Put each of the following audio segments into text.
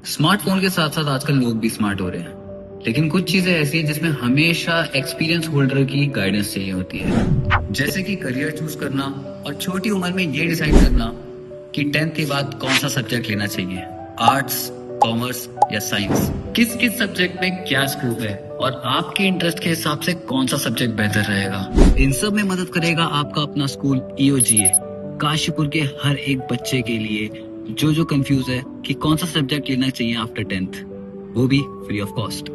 Smartphone के साथ साथ आजकल लोग भी स्मार्ट हो रहे हैं, लेकिन कुछ चीजें ऐसी हैं जिसमें हमेशा एक्सपीरियंस होल्डर की गाइडेंस चाहिए होती है। जैसे कि करियर चूज करना और छोटी उम्र में ये डिसाइड करना कि 10th के बाद कौन सा सब्जेक्ट लेना चाहिए, आर्ट्स, कॉमर्स या साइंस, किस किस सब्जेक्ट में क्या स्कोप है और आपके इंटरेस्ट के हिसाब से कौन सा सब्जेक्ट बेहतर रहेगा। इन सब में मदद करेगा आपका अपना स्कूल EOGA, काशीपुर के हर एक बच्चे के लिए जो कंफ्यूज है कि कौन सा सब्जेक्ट लेना चाहिए आफ्टर 10th, वो भी free of cost.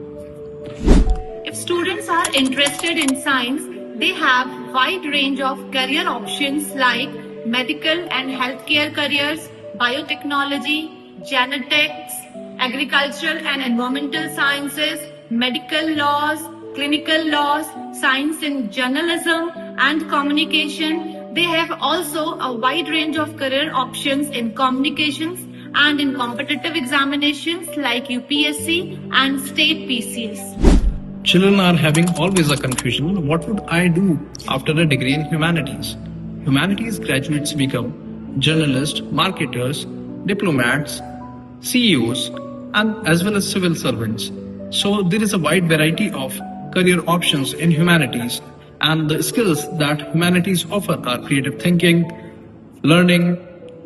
If students are interested in science, they have wide range of career options like medical and healthcare careers, biotechnology, genetics, agricultural and environmental sciences, medical laws, clinical laws, science in journalism and communication. They have also a wide range of career options in communications and in competitive examinations like UPSC and state PCS. Children are having always a confusion, what would I do after a degree in humanities? Humanities graduates become journalists, marketers, diplomats, CEOs, and as well as civil servants. So there is a wide variety of career options in humanities, and the skills that humanities offer are creative thinking, learning,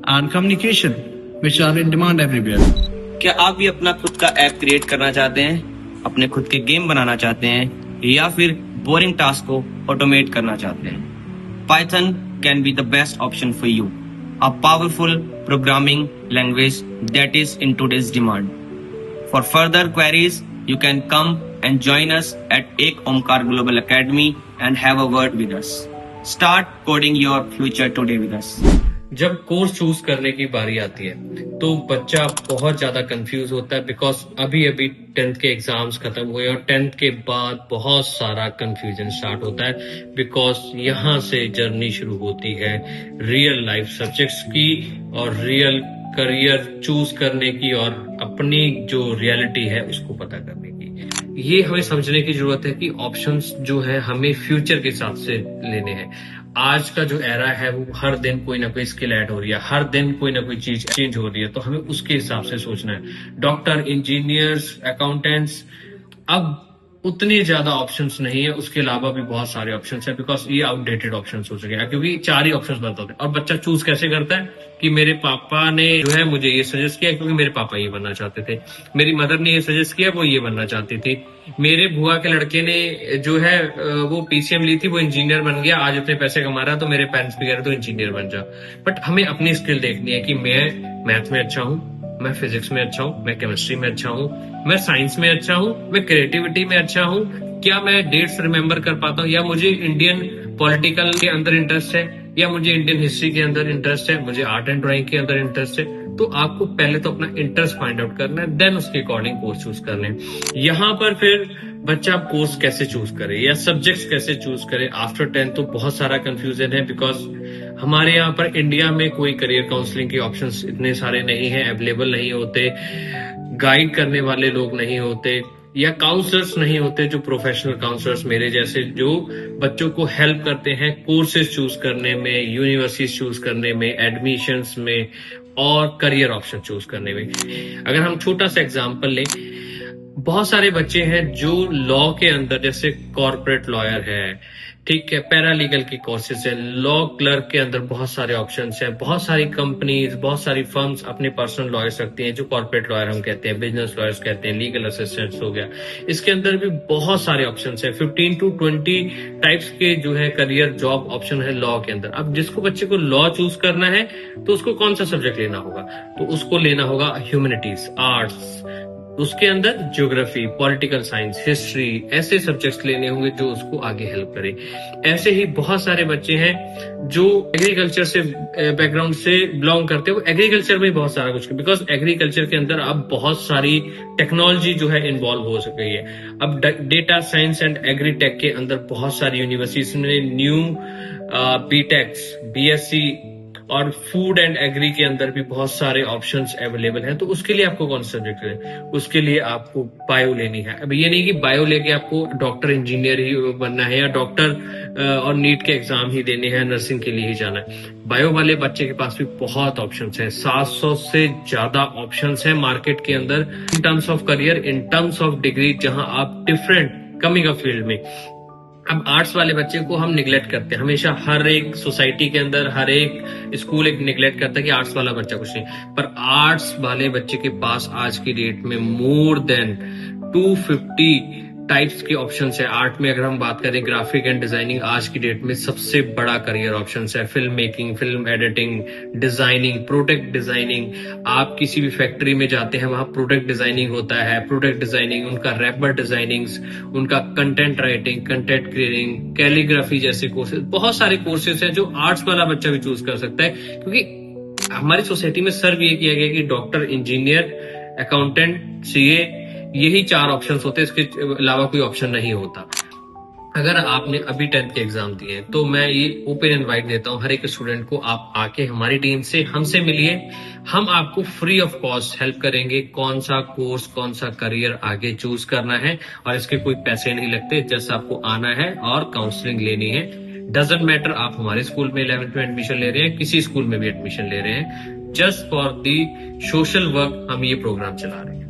and communication, which are in demand everywhere. क्या आप भी अपना खुद का app create करना चाहते हैं, अपने खुद के गेम बनाना चाहते हैं या फिर बोरिंग टास्क को ऑटोमेट करना चाहते हैं? Python can be the best option for you, a powerful programming language that is in today's demand. For further queries, you can come and join us at Ek Omkar Global Academy and have a word with us. Start coding your future today with us. जब course choose करने की बारी आती है तो बच्चा बहुत ज्यादा कंफ्यूज होता है, बिकॉज अभी अभी 10th के एग्जाम्स खत्म हुए और 10th के बाद बहुत सारा कंफ्यूजन स्टार्ट होता है, बिकॉज यहाँ से जर्नी शुरू होती है रियल लाइफ सब्जेक्ट्स की और रियल करियर चूज करने की और अपनी जो रियलिटी है उसको पता करने की। ये हमें समझने की जरूरत है कि ऑप्शंस जो है हमें फ्यूचर के हिसाब से लेने हैं। आज का जो एरा है वो हर दिन कोई ना कोई स्किल ऐड हो रही है, हर दिन कोई ना कोई चीज चेंज हो रही है, तो हमें उसके हिसाब से सोचना है। डॉक्टर, इंजीनियर्स, अकाउंटेंट्स, अब उतनी ज्यादा ऑप्शंस नहीं है, उसके अलावा भी बहुत सारे ऑप्शंस हैं, बिकॉज ये आउटडेटेड ऑप्शंस हो चुके हैं क्योंकि 4 ही ऑप्शंस बनते होते हैं। और बच्चा चूज कैसे करता है कि मेरे पापा ने जो है मुझे ये सजेस्ट किया क्योंकि मेरे पापा ये बनना चाहते थे, मेरी मदर ने ये सजेस्ट किया वो ये बनना चाहती थी, मेरे बुआ के लड़के ने जो है वो PCM ली थी वो इंजीनियर बन गया, आज इतने पैसे कमा रहा है, तो मेरे पेरेंट्स भी कह रहे तो इंजीनियर बन जा। बट हमें अपनी स्किल देखनी है कि मैं मैथ में अच्छा हूँ, मैं फिजिक्स में अच्छा हूँ, मैं केमिस्ट्री में अच्छा हूँ, मैं साइंस में अच्छा हूँ, मैं क्रिएटिविटी में अच्छा हूँ, क्या मैं डेट्स रिमेम्बर कर पाता हूँ, या मुझे इंडियन पॉलिटिकल के अंदर इंटरेस्ट है, या मुझे इंडियन हिस्ट्री के अंदर इंटरेस्ट है, मुझे आर्ट एंड ड्राइंग के अंदर इंटरेस्ट है। तो आपको पहले तो अपना इंटरेस्ट फाइंड आउट करना है, देन उसके अकॉर्डिंग कोर्स चूज करना है। यहाँ पर फिर बच्चा कोर्स कैसे चूज करे या सब्जेक्ट्स कैसे चूज करे आफ्टर 10th, तो बहुत सारा कंफ्यूजन है, बिकॉज हमारे यहाँ पर इंडिया में कोई करियर काउंसलिंग के ऑप्शंस इतने सारे नहीं है, अवेलेबल नहीं होते, गाइड करने वाले लोग नहीं होते या काउंसलर्स नहीं होते जो प्रोफेशनल काउंसलर्स मेरे जैसे जो बच्चों को हेल्प करते हैं कोर्सेज चूज करने में, यूनिवर्सिटीज चूज करने में, एडमिशंस में और करियर ऑप्शन चूज करने में। अगर हम छोटा सा एग्जांपल लें, बहुत सारे बच्चे हैं जो लॉ के अंदर, जैसे कॉर्पोरेट लॉयर है, ठीक है, पैरालीगल के कोर्सेज है, लॉ क्लर्क के अंदर बहुत सारे ऑप्शंस हैं, बहुत सारी कंपनीज, बहुत सारी फर्म्स अपने पर्सनल लॉयर्स रखती हैं जो कॉर्पोरेट लॉयर हम कहते हैं, बिजनेस लॉयर्स कहते हैं, लीगल असिस्टेंट्स हो गया। इसके अंदर भी बहुत सारे ऑप्शंस हैं, 15 to 20 टाइप्स के जो है करियर जॉब ऑप्शन है लॉ के अंदर। अब जिसको बच्चे को लॉ चूज करना है तो उसको कौन सा सब्जेक्ट लेना होगा, तो उसको लेना होगा ह्यूमैनिटीज, आर्ट्स, उसके अंदर ज्योग्राफी, पॉलिटिकल साइंस, हिस्ट्री, ऐसे सब्जेक्ट्स लेने होंगे जो उसको आगे हेल्प करे। ऐसे ही बहुत सारे बच्चे हैं जो एग्रीकल्चर से बैकग्राउंड से बिलोंग करते हैं, वो एग्रीकल्चर में बहुत सारा कुछ, बिकॉज एग्रीकल्चर के अंदर अब बहुत सारी टेक्नोलॉजी जो है इन्वॉल्व हो गई है। अब data science and agri tech के अंदर बहुत सारी यूनिवर्सिटीज ने न्यू BTechs, BSc और फूड एंड एग्री के अंदर भी बहुत सारे ऑप्शंस अवेलेबल हैं। तो उसके लिए आपको कौन सा सब्जेक्ट है, उसके लिए आपको बायो लेनी है। अब ये नहीं कि बायो लेके आपको डॉक्टर इंजीनियर ही बनना है या डॉक्टर और नीट के एग्जाम ही देने हैं, नर्सिंग के लिए ही जाना है। बायो वाले बच्चे के पास भी बहुत ऑप्शंस हैं, 700 से ज्यादा ऑप्शंस हैं मार्केट के अंदर in terms of career, in terms of degree, जहां आप डिफरेंट कमिंग अप फील्ड में। अब आर्ट्स वाले बच्चे को हम निगलेक्ट करते हैं हमेशा, हर एक सोसाइटी के अंदर हर एक स्कूल एक निगलेक्ट करता है कि आर्ट्स वाला बच्चा कुछ नहीं, पर आर्ट्स वाले बच्चे के पास आज की डेट में मोर देन 250 टाइप्स के ऑप्शंस है। आर्ट में अगर हम बात करें, ग्राफिक एंड डिजाइनिंग आज की डेट में सबसे बड़ा करियर ऑप्शंस है। Film making, film editing, designing, product designing. आप किसी भी फैक्ट्री में जाते हैं, वहां प्रोडक्ट डिजाइनिंग होता है, प्रोडक्ट डिजाइनिंग, उनका रैपर डिजाइनिंग्स, उनका content writing, content creating, calligraphy जैसे कोर्सेज, बहुत सारे कोर्सेज हैं जो आर्ट्स वाला बच्चा भी चूज कर सकता है। क्योंकि हमारी सोसाइटी में सर्व ये किया गया कि डॉक्टर, इंजीनियर, अकाउंटेंट, सीए, यही 4 ऑप्शंस होते हैं, इसके अलावा कोई ऑप्शन नहीं होता। अगर आपने अभी 10th के एग्जाम दिए तो मैं ये ओपन इनवाइट देता हूँ हर एक स्टूडेंट को, आप आके हमारी टीम से हमसे मिलिए, हम आपको फ्री ऑफ कॉस्ट हेल्प करेंगे कौन सा कोर्स, कौन सा करियर आगे चूज करना है, और इसके कोई पैसे नहीं लगते, जस्ट आपको आना है और काउंसलिंग लेनी है। डजेंट मैटर आप हमारे स्कूल में 11th में एडमिशन ले रहे हैं, किसी स्कूल में भी एडमिशन ले रहे हैं, just for the social work हम ये प्रोग्राम चला रहे हैं।